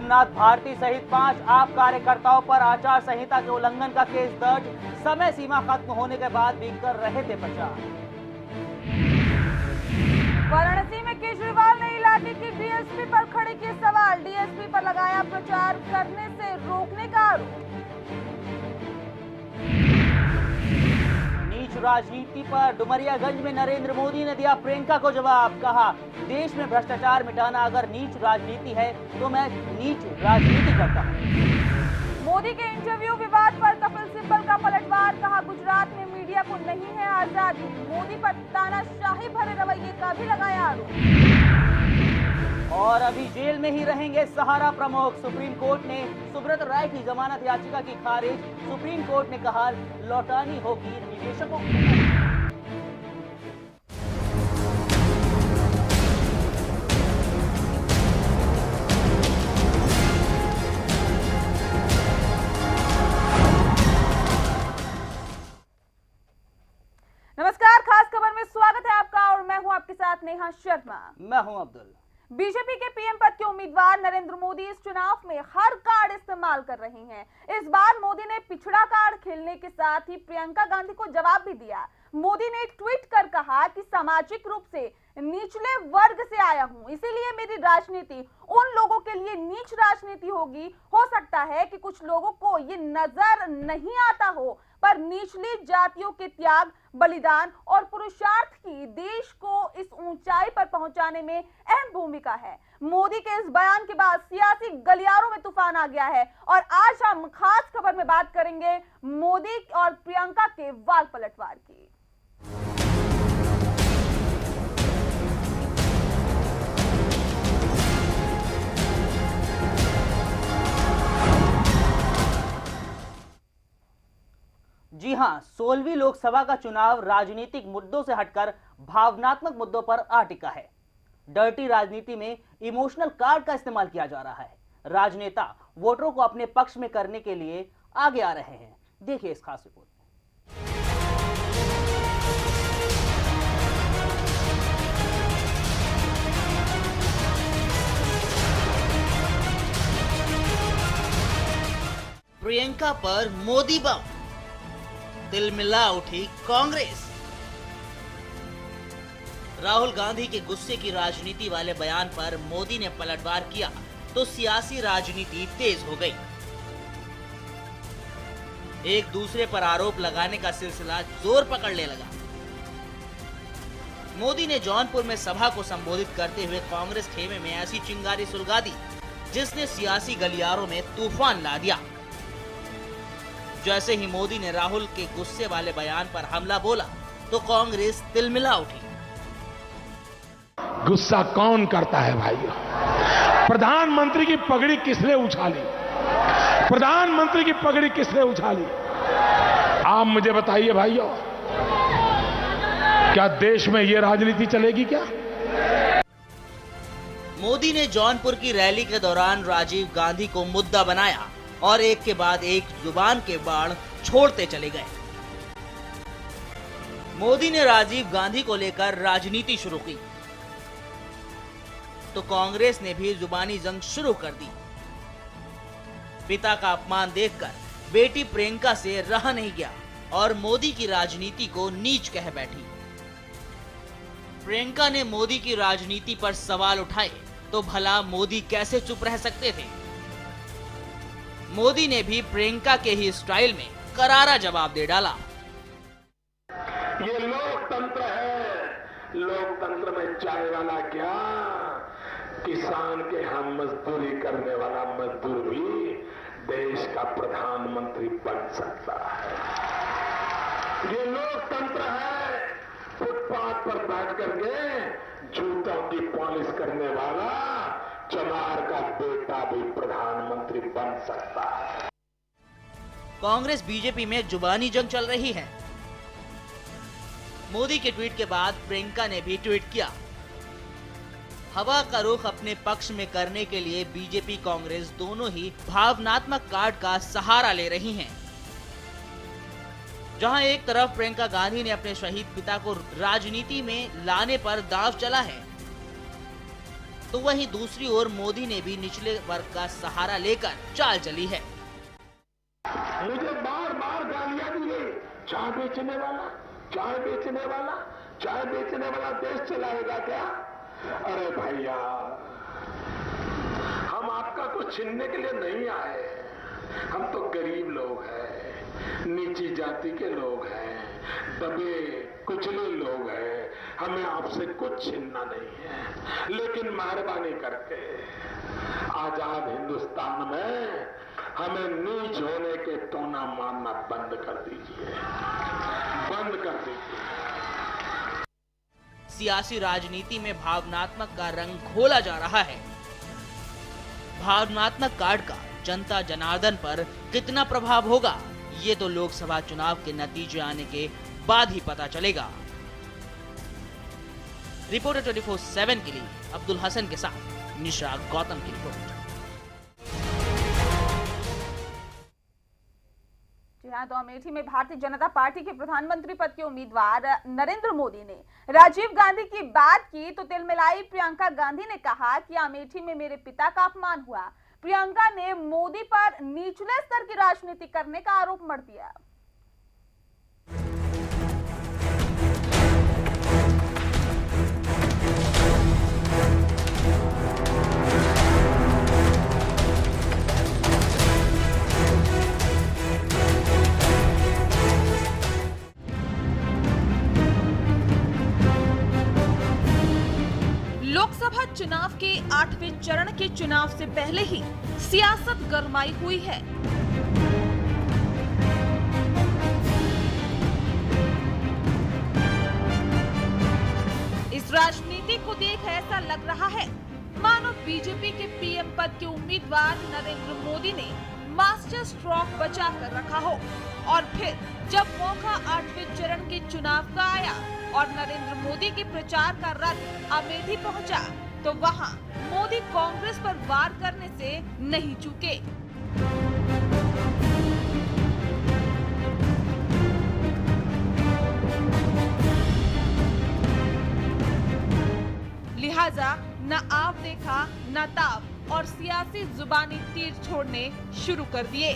सोमनाथ भारती सहित 5 आप कार्यकर्ताओं पर आचार संहिता के उल्लंघन का केस दर्ज। समय सीमा खत्म होने के बाद भी कर रहे थे प्रचार। वाराणसी में केजरीवाल ने इलाके की डीएसपी पर खड़े किए सवाल। डीएसपी पर लगाया प्रचार करने से रोकने का आरोप। नीच राजनीति पर डुमरियागंज में नरेंद्र मोदी ने दिया प्रियंका को जवाब। कहा, देश में भ्रष्टाचार मिटाना अगर नीच राजनीति है तो मैं नीच राजनीति करता हूं। मोदी के इंटरव्यू विवाद पर कपिल सिब्बल का पलटवार। कहा, गुजरात में मीडिया को नहीं है आजादी। मोदी पर तानाशाही भरे रवैये का भी लगाया आरोप। और अभी जेल में ही रहेंगे सहारा प्रमुख। सुप्रीम कोर्ट ने सुब्रत राय की जमानत याचिका की खारिज। सुप्रीम कोर्ट ने कहा, लौटानी होगी निवेशकों को। नमस्कार, खास खबर में स्वागत है आपका और मैं हूं आपके साथ नेहा शर्मा। मैं हूं अब्दुल। बीजेपी के पीएम पद के उम्मीदवार नरेंद्र मोदी इस चुनाव में हर कार्ड इस्तेमाल कर रहे हैं। इस बार मोदी ने पिछड़ा कार्ड खेलने के साथ ही प्रियंका गांधी को जवाब भी दिया। मोदी ने ट्वीट कर कहा कि सामाजिक रूप से निचले वर्ग से आया हूं, इसीलिए मेरी राजनीति उन लोगों के लिए नीच राजनीति होगी। हो सकता है कि कुछ लोगों को ये नजर नहीं आता हो, पर निचली जातियों के त्याग, बलिदान और पुरुषार्थ की देश को इस ऊंचाई पर पहुंचाने में अहम भूमिका है। मोदी के इस बयान के बाद सियासी गलियारों में तूफान आ गया है और आज हम खास खबर में बात करेंगे मोदी और प्रियंका के वाल पलटवार की। जी हां, 16वीं लोकसभा का चुनाव राजनीतिक मुद्दों से हटकर भावनात्मक मुद्दों पर आ टिका है। डर्टी राजनीति में इमोशनल कार्ड का इस्तेमाल किया जा रहा है। राजनेता वोटरों को अपने पक्ष में करने के लिए आगे आ रहे हैं। देखिए इस खास रिपोर्ट। प्रियंका पर मोदी बम, दिल मिला उठी कांग्रेस। राहुल गांधी के गुस्से की राजनीति वाले बयान पर मोदी ने पलटवार किया तो सियासी राजनीति तेज हो गई। एक दूसरे पर आरोप लगाने का सिलसिला जोर पकड़ने लगा। मोदी ने जौनपुर में सभा को संबोधित करते हुए कांग्रेस खेमे में ऐसी चिंगारी सुलगा दी जिसने सियासी गलियारों में तूफान ला दिया। जैसे ही मोदी ने राहुल के गुस्से वाले बयान पर हमला बोला तो कांग्रेस तिलमिला उठी। गुस्सा कौन करता है भाइयों? प्रधानमंत्री की पगड़ी किसने उछाली? प्रधानमंत्री की पगड़ी किसने उछाली? आप मुझे बताइए भाइयों, क्या देश में ये राजनीति चलेगी क्या? मोदी ने जौनपुर की रैली के दौरान राजीव गांधी को मुद्दा बनाया और एक के बाद एक जुबान के बाण छोड़ते चले गए। मोदी ने राजीव गांधी को लेकर राजनीति शुरू की तो कांग्रेस ने भी जुबानी जंग शुरू कर दी। पिता का अपमान देखकर बेटी प्रियंका से रहा नहीं गया और मोदी की राजनीति को नीच कह बैठी। प्रियंका ने मोदी की राजनीति पर सवाल उठाए तो भला मोदी कैसे चुप रह सकते थे? मोदी ने भी प्रियंका के ही स्टाइल में करारा जवाब दे डाला। ये लोकतंत्र है। लोकतंत्र में चाय वाला क्या, किसान के हम मजदूरी करने वाला मजदूर भी देश का प्रधानमंत्री बन सकता है। ये लोकतंत्र है। फुटपाथ पर बैठ करके जूतों की पॉलिश करने वाला चमार का बेटा भी प्रधानमंत्री बन सकता है। कांग्रेस बीजेपी में जुबानी जंग चल रही है। मोदी के ट्वीट के बाद प्रियंका ने भी ट्वीट किया। हवा का रुख अपने पक्ष में करने के लिए बीजेपी कांग्रेस दोनों ही भावनात्मक कार्ड का सहारा ले रही हैं। जहां एक तरफ प्रियंका गांधी ने अपने शहीद पिता को राजनीति में लाने पर दांव चला है, तो वहीं दूसरी ओर मोदी ने भी निचले वर्ग का सहारा लेकर चाल चली है। मुझे बार बार गालियां दी गई, चाय बेचने वाला, चाय बेचने वाला, चाय बेचने वाला देश चलाएगा क्या? अरे भैया, हम आपका कुछ छीनने के लिए नहीं आए। हम तो गरीब लोग हैं, नीची जाति के लोग हैं, दबे कुचले लोग हैं। हमें आपसे कुछ छीनना नहीं है, लेकिन मेहरबानी करके आजाद हिंदुस्तान में हमें नीच होने के टोना मारना बंद कर दीजिए, बंद कर दीजिए। सियासी राजनीति में भावनात्मक का रंग घोला जा रहा है। भावनात्मक कार्ड का जनता जनार्दन पर कितना प्रभाव होगा, ये तो लोकसभा चुनाव के नतीजे आने के बाद ही पता चलेगा। रिपोर्टर 24/7 के लिए अब्दुल हसन के साथ निशा गौतम की रिपोर्ट। जी हाँ, तो अमेठी में भारतीय जनता पार्टी के प्रधानमंत्री पद के उम्मीदवार नरेंद्र मोदी ने राजीव गांधी की बात की तो तिलमिलाई प्रियंका गांधी ने कहा कि अमेठी में मेरे पिता का अपमान हुआ। प्रियंका ने मोदी पर निचले स्तर की राजनीति करने का आरोप मढ़ दिया। लोकसभा चुनाव के 8वें चरण के चुनाव से पहले ही सियासत गरमाई हुई है। इस राजनीति को देख ऐसा लग रहा है मानो बीजेपी के पीएम पद के उम्मीदवार नरेंद्र मोदी ने मास्टर स्ट्रोक बचा कर रखा हो और फिर जब मौका 8वें चरण के चुनाव का आया और नरेंद्र मोदी के प्रचार का रथ अमेठी पहुंचा तो वहां मोदी कांग्रेस पर वार करने से नहीं चूके। लिहाजा न आप देखा न ताप और सियासी जुबानी तीर छोड़ने शुरू कर दिए।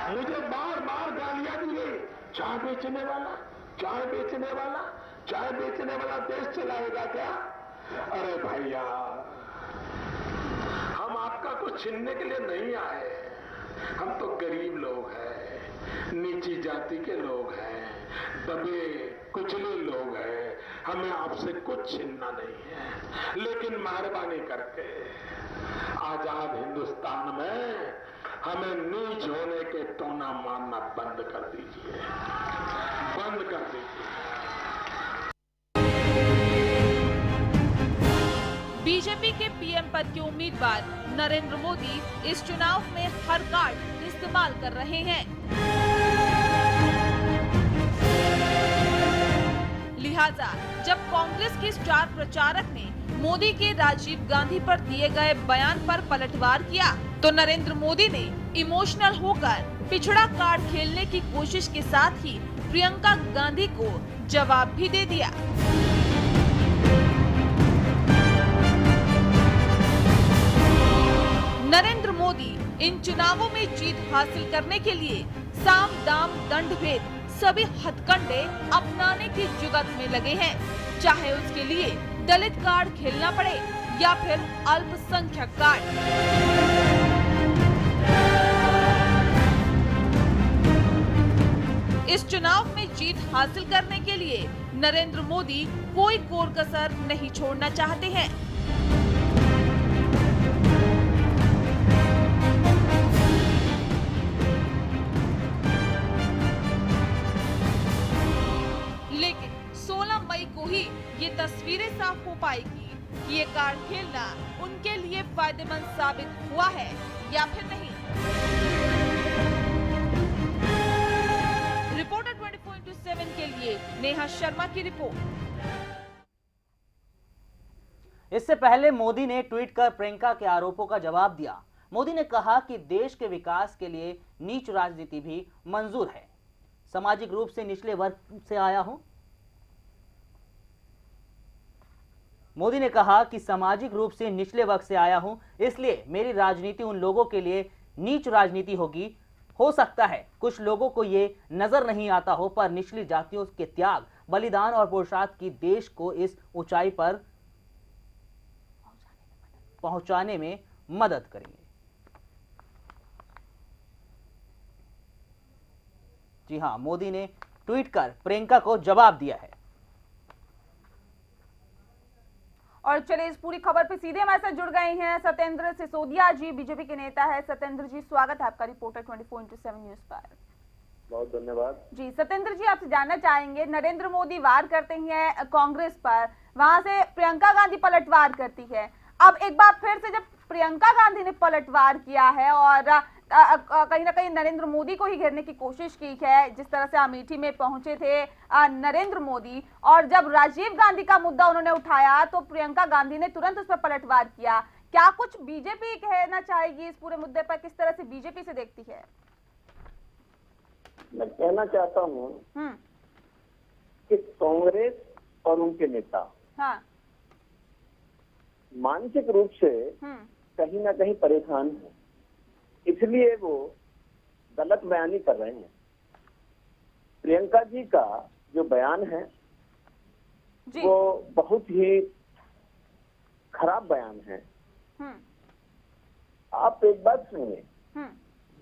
मुझे बार बार गालियां दी गई, चाय बेचने वाला, चाय बेचने वाला, चाय बेचने वाला देश चलाएगा क्या? अरे भैया, हम आपका कुछ छीनने के लिए नहीं आए। हम तो गरीब लोग हैं, नीची जाति के लोग हैं, दबे कुचले लोग हैं। हमें आपसे कुछ छीनना नहीं है, लेकिन मेहरबानी करके आजाद हिंदुस्तान में हमें नीच होने के टोना मारना बंद कर दीजिए, बंद कर दीजिए। बीजेपी के पीएम पद के उम्मीदवार नरेंद्र मोदी इस चुनाव में हर कार्ड इस्तेमाल कर रहे हैं। लिहाजा जब कांग्रेस के स्टार प्रचारक ने मोदी के राजीव गांधी पर दिए गए बयान पर पलटवार किया तो नरेंद्र मोदी ने इमोशनल होकर पिछड़ा कार्ड खेलने की कोशिश के साथ ही प्रियंका गांधी को जवाब भी दे दिया। नरेंद्र मोदी इन चुनावों में जीत हासिल करने के लिए साम दाम दंड भेद सभी हथकंडे अपनाने की जुगत में लगे हैं, चाहे उसके लिए दलित कार्ड खेलना पड़े या फिर अल्पसंख्यक कार्ड। इस चुनाव में जीत हासिल करने के लिए नरेंद्र मोदी कोई कोर कसर नहीं छोड़ना चाहते हैं। लेकिन 16 मई को ही ये तस्वीरें साफ हो पाएगी कि ये कार्ड खेलना उनके लिए फायदेमंद साबित हुआ है या फिर नहीं। रिपोर्टर 24/7 के लिए नेहा शर्मा की रिपोर्ट। इससे पहले मोदी ने ट्वीट कर प्रियंका के आरोपों का जवाब दिया। मोदी ने कहा कि देश के विकास के लिए नीच राजनीति भी मंजूर है, सामाजिक रूप से निचले वर्ग से आया हूं। मोदी ने कहा कि सामाजिक रूप से निचले वर्ग से आया हूं, इसलिए मेरी राजनीति उन लोगों के लिए नीच राजनीति होगी। हो सकता है कुछ लोगों को ये नजर नहीं आता हो, पर निचली जातियों के त्याग, बलिदान और पुरुषार्थ की देश को इस ऊंचाई पर पहुंचाने में मदद करेंगे। जी हां, मोदी ने ट्वीट कर प्रियंका को जवाब दिया है। और चलिए इस पूरी खबर पे सीधे हमारे साथ जुड़ गए हैं सत्येंद्र सिसोदिया जी, बीजेपी के नेता है। सत्येंद्र जी, स्वागत है आपका रिपोर्टर 24/7 न्यूज पर। बहुत धन्यवाद जी सत्येंद्र जी, आपसे जानना चाहेंगे, नरेंद्र मोदी वार करते हैं कांग्रेस पर, वहां से प्रियंका गांधी पलटवार करती है। अब एक बार फिर से जब प्रियंका गांधी ने पलटवार किया है और कहीं ना कहीं नरेंद्र मोदी को ही घेरने की कोशिश की है, जिस तरह से अमेठी में पहुंचे थे नरेंद्र मोदी, और जब राजीव गांधी का मुद्दा उन्होंने उठाया तो प्रियंका गांधी ने तुरंत उस पर पलटवार किया। क्या कुछ बीजेपी कहना चाहेगी इस पूरे मुद्दे पर, किस तरह से बीजेपी से देखती है? मैं कहना चाहता हूँ कि कांग्रेस और उनके नेता हाँ। मानसिक रूप से कहीं ना कहीं परेशान है, इसलिए वो गलत बयानी कर रहे हैं। प्रियंका जी का जो बयान है जी। वो बहुत ही खराब बयान है। आप एक बात सुनिए,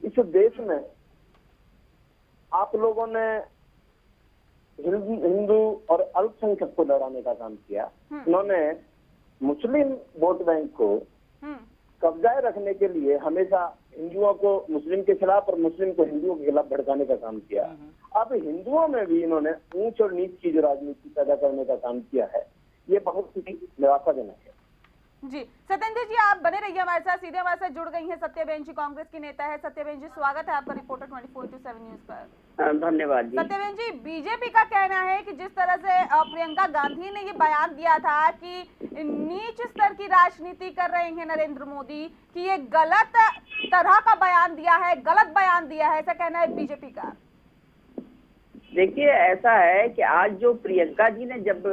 इस देश में आप लोगों ने हिंदू और अल्पसंख्यक को लड़ाने का काम किया। उन्होंने मुस्लिम वोट बैंक को कब्जाए रखने के लिए हमेशा हिंदुओं को मुस्लिम के खिलाफ और मुस्लिम को हिंदुओं के खिलाफ भड़काने का काम किया। अब हिंदुओं में भी इन्होंने ऊंच और नीच की जो राजनीति पैदा करने का काम किया है, ये बहुत ही निराशाजनक है। जी सत्येंद्र जी, आप बने रहिए हमारे साथ, सीधे हमारे साथ जुड़ गई हैं सत्यबेन जी, कांग्रेस की नेता है। सत्यबेन जी, स्वागत है आपका रिपोर्टर 24/7 न्यूज पर। धन्यवाद जी। सत्यबेन जी, बीजेपी का कहना है कि जिस तरह से प्रियंका गांधी ने ये बयान दिया था कि नीच स्तर की राजनीति कर रहे हैं नरेंद्र मोदी, कि ये गलत तरह का बयान दिया है, गलत बयान दिया है, ऐसा कहना है बीजेपी का। देखिए, ऐसा है कि आज जो प्रियंका जी ने जब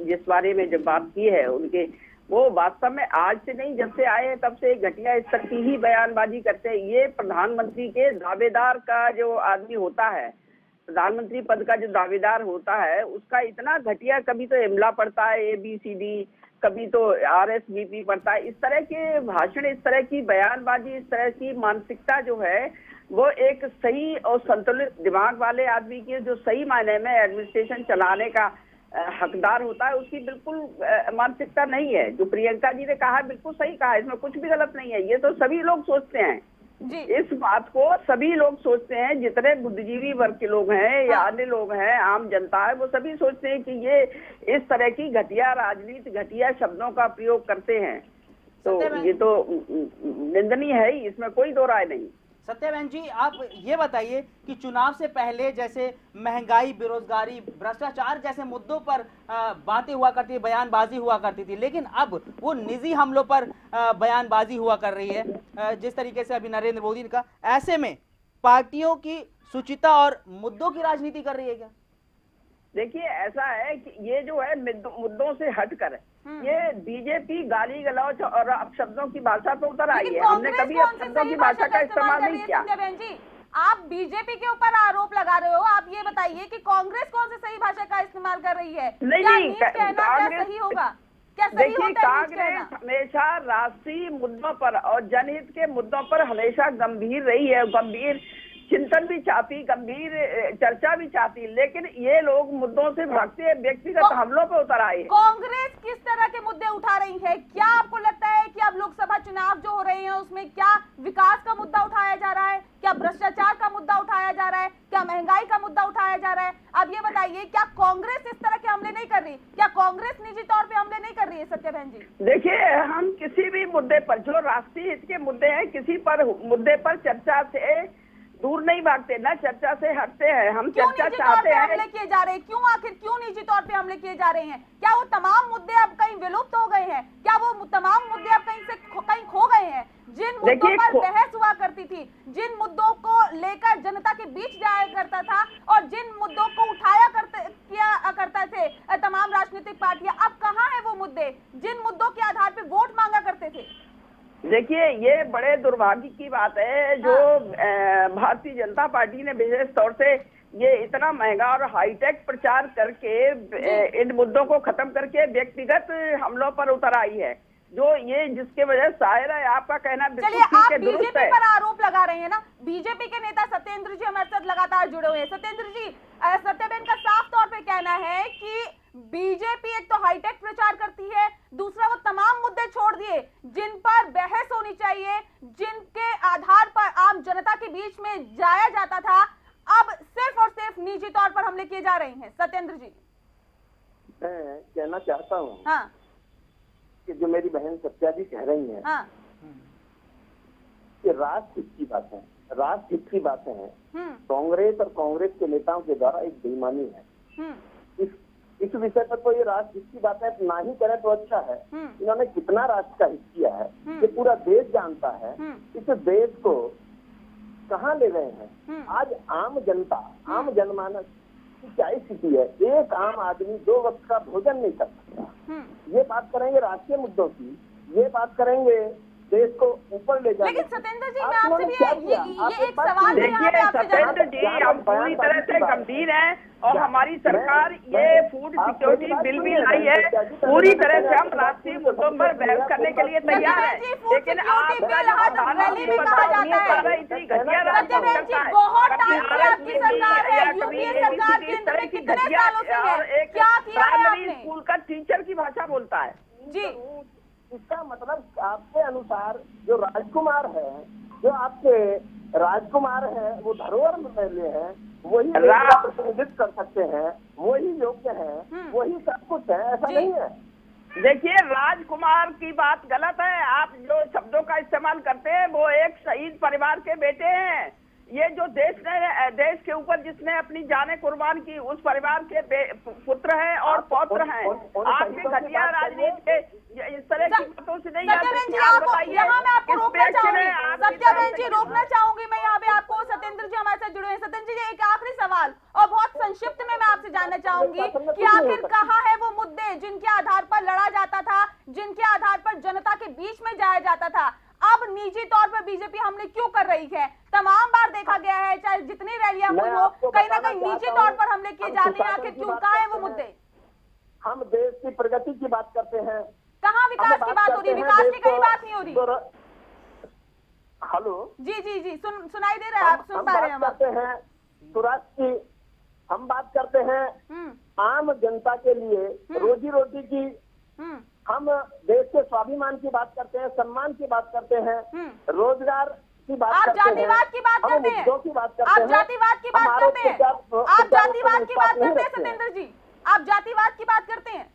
जिस बारे में जब बात की है उनके, वो वास्तव में आज से नहीं, जब से आए हैं तब से घटिया स्तर की ही बयानबाजी करते हैं। ये प्रधानमंत्री के दावेदार का जो आदमी होता है, प्रधानमंत्री पद का जो दावेदार होता है, उसका इतना घटिया, कभी तो इमला पढ़ता है ABCD, कभी तो RSVP पढ़ता है। इस तरह के भाषण, इस तरह की बयानबाजी, इस तरह की मानसिकता जो है, वो एक सही और संतुलित दिमाग वाले आदमी की, जो सही मायने में एडमिनिस्ट्रेशन चलाने का हकदार होता है, उसकी बिल्कुल मानसिकता नहीं है। जो प्रियंका जी ने कहा बिल्कुल सही कहा, इसमें कुछ भी गलत नहीं है। ये तो सभी लोग सोचते हैं जी। इस बात को सभी लोग सोचते हैं, जितने बुद्धिजीवी वर्ग के लोग हैं या अन्य लोग हैं, आम जनता है, वो सभी सोचते हैं कि ये इस तरह की घटिया राजनीति, घटिया शब्दों का प्रयोग करते हैं। तो ये तो निंदनीय है ही, इसमें कोई दो राय नहीं। सत्यबेन जी, आप ये बताइए कि चुनाव से पहले जैसे महंगाई, बेरोजगारी, भ्रष्टाचार जैसे मुद्दों पर बातें हुआ करती, बयानबाजी हुआ करती थी, लेकिन अब वो निजी हमलों पर बयानबाजी हुआ कर रही है, जिस तरीके से अभी नरेंद्र मोदी ने कहा। ऐसे में पार्टियों की शुचिता और मुद्दों की राजनीति कर रही है क्या? देखिए, ऐसा है कि ये जो है मुद्दों से हटकर ये बीजेपी गाली गलौच और अपशब्दों की भाषा पे उतर आई है। हमने कभी अपशब्दों की भाषा का इस्तेमाल नहीं किया। बहन जी, आप बीजेपी के ऊपर आरोप लगा रहे हो, आप ये बताइए कि कांग्रेस कौन सी सही भाषा का इस्तेमाल कर रही है? नहीं, क्या सही होगा? क्या सही होता है? कांग्रेस हमेशा राष्ट्रीय मुद्दों पर और जनहित के मुद्दों पर हमेशा गंभीर रही है, गंभीर चिंतन भी चाहती, गंभीर चर्चा भी चाहती, लेकिन ये लोग मुद्दों से भागते हैं, व्यक्तिगत हमलों पर उतर आए। कांग्रेस किस तरह के मुद्दे उठा रही है? क्या आपको लगता है कि अब लोकसभा चुनाव जो हो रहे हैं उसमें क्या विकास का मुद्दा उठाया जा रहा है? क्या भ्रष्टाचार का मुद्दा उठाया जा रहा है? क्या महंगाई का मुद्दा उठाया जा रहा है? अब ये बताइए, क्या कांग्रेस इस तरह के हमले नहीं कर रही? क्या कांग्रेस निजी तौर पे हमले नहीं कर रही है? सत्यबहन जी, देखिए, हम किसी भी मुद्दे पर, जो राष्ट्रीय हित के मुद्दे हैं, किसी पर मुद्दे पर चर्चा से दूर नहीं भागते, ना चर्चा से हटते हैं। हम चर्चा चाहते हैं। हमले किए जा रहे हैं क्यों? आखिर क्यों निजी तौर पे हमले किए जा रहे हैं? क्या वो तमाम मुद्दे अब कहीं विलुप्त हो गए हैं? क्या वो तमाम मुद्दे अब कहीं खो गए हैं? जिन मुद्दों पर बहस हुआ करती थी, जिन मुद्दों को लेकर जनता के बीच जाया करता था और जिन मुद्दों को उठाया करता थे तमाम राजनीतिक पार्टियां, अब कहां है वो मुद्दे जिन मुद्दों के आधार पर वोट मांगा करते थे? देखिए, ये बड़े दुर्भाग्य की बात है जो भारतीय जनता पार्टी ने विशेष तौर से ये इतना महंगा और हाईटेक प्रचार करके इन मुद्दों को खत्म करके व्यक्तिगत हमलों पर उतर आई है, जो ये जिसके वजह शायद है आपका कहना बिल्कुल ठीक है, दुरुस्त है। पर आरोप लगा रहे हैं ना, बीजेपी के नेता सत्येंद्र जी हमारे साथ लगातार जुड़े हुए हैं। सत्येंद्र जी, सत्यबेन का साफ तौर पे कहना है कि बीजेपी एक तो हाईटेक प्रचार करती है, दूसरा वो तमाम मुद्दे छोड़ दिए जिन पर बहस होनी चाहिए, जिनके आधार पर आम जनता के बीच में जाया जाता था, अब सिर्फ और सिर्फ निजी तौर पर हमले किए जा रहे हैं। सत्येंद्र जी, मैं कहना चाहता हूँ हाँ, कि जो मेरी बहन सत्या जी कह रही हैं, हाँ, कि राजहित की बातें, राजहित की बातें हैं, कांग्रेस और कांग्रेस के नेताओं के द्वारा एक बेईमानी है। इस विषय पर तो ये राजहित की बातें ना ही करें तो अच्छा है। इन्होंने कितना राष्ट्र का हित किया है ये पूरा देश जानता है। इस देश को कहाँ ले गए हैं? आज आम जनता, आम जनमानस की क्या स्थिति है? एक आम आदमी 2 वक्त का भोजन नहीं कर सकता। ये बात करेंगे राष्ट्रीय मुद्दों की, ये बात करेंगे देश को ऊपर ले जाने। लेकिन सत्येंद्र जी, मैं आपसे भी ये एक सवाल देखिए सत्येंद्र जी, हम पूरी तरह से गंभीर हैं और हमारी सरकार ये फूड सिक्योरिटी बिल भी लाई है, पूरी तरह से हम राष्ट्रीय मुद्दों पर बहस करने के लिए तैयार हैं। लेकिन आपकी सरकार है, यूपीए सरकार केंद्र में कितने सालों से है, क्या किया है आपने? स्कूल का टीचर की भाषा बोलता है जी। इसका मतलब आपके अनुसार जो राजकुमार है, जो आपके राजकुमार है, वो धरोहर में है, वही प्रतिनिधित्व कर सकते हैं, वही योग्य है, वही सब कुछ है, ऐसा नहीं है। देखिए, राजकुमार की बात गलत है। आप जो शब्दों का इस्तेमाल करते हैं वो एक शहीद परिवार के बेटे हैं। ये जो देश के ऊपर जिसने अपनी जानें कुर्बान की, उस परिवार के पुत्र हैं और पौत्र हैं। आप भी घटिया राजनीति के इस तरह की बातों से नहीं सत्यबेन जी, यहाँ मैं आपको रोकना चाहूंगी। सत्यबेन जी, रोकना चाहूंगी मैं यहाँ पे आपको। सत्येंद्र जी हमारे साथ जुड़े हैं। सत्येंद्र जी, एक आखिरी सवाल और बहुत संक्षिप्त में मैं आपसे जानना चाहूंगी कि आखिर कहाँ है वो मुद्दे जिनके आधार पर लड़ा जाता था, जिनके आधार पर जनता के बीच में जाया जाता था? अब निजी तौर पर बीजेपी हमले क्यों कर रही है? तमाम बार देखा गया है, चाहे जितनी रैलियां हुई हो, कहीं ना कहीं निजी तौर पर हमले किए जाते हैं। आखिर क्यों? कहाँ है वो मुद्दे? हम देश की प्रगति की बात करते हैं, कहाँ विकास की बात हो रही है? विकास की कहीं बात नहीं हो रही। हेलो जी जी जी, सुनाई दे रहा है, आप सुन पा रहे हैं? हम करते हैं स्वराष्ट्र की, हम बात करते हैं आम जनता के लिए रोजी रोटी की, हम देश के स्वाभिमान की बात करते हैं, सम्मान की बात करते हैं, रोजगार की बात करते हैं, जातिवाद की बात करते हैं, आप जातिवाद की बात करते हैं, आप जातिवाद की बात करते हैं। सत्येंद्र जी, आप जातिवाद की बात करते हैं,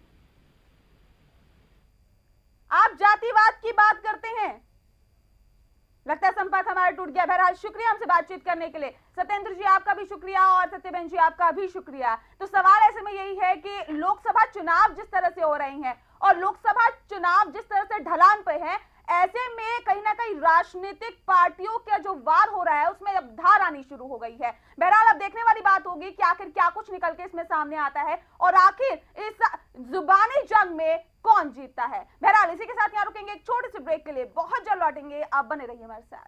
आप जातिवाद की बात करते हैं। लगता है संपर्क हमारा टूट गया। बहरहाल शुक्रिया हमसे बातचीत करने के लिए। सत्येंद्र जी, आपका भी शुक्रिया और सत्यबेन जी, आपका भी शुक्रिया। तो सवाल ऐसे में यही है कि लोकसभा चुनाव जिस तरह से हो रहे हैं और लोकसभा चुनाव जिस तरह से ढलान पे है, ऐसे में कहीं ना कहीं राजनीतिक पार्टियों का जो वार हो रहा है उसमें अब धार आनी शुरू हो गई है। बहरहाल अब देखने वाली बात होगी कि आखिर क्या कुछ निकल के इसमें सामने आता है और आखिर इस जुबानी जंग में कौन जीतता है। बहरहाल इसी के साथ यहाँ रुकेंगे एक छोटे से ब्रेक के लिए, बहुत जल्द लौटेंगे, आप बने रहिए हमारे साथ।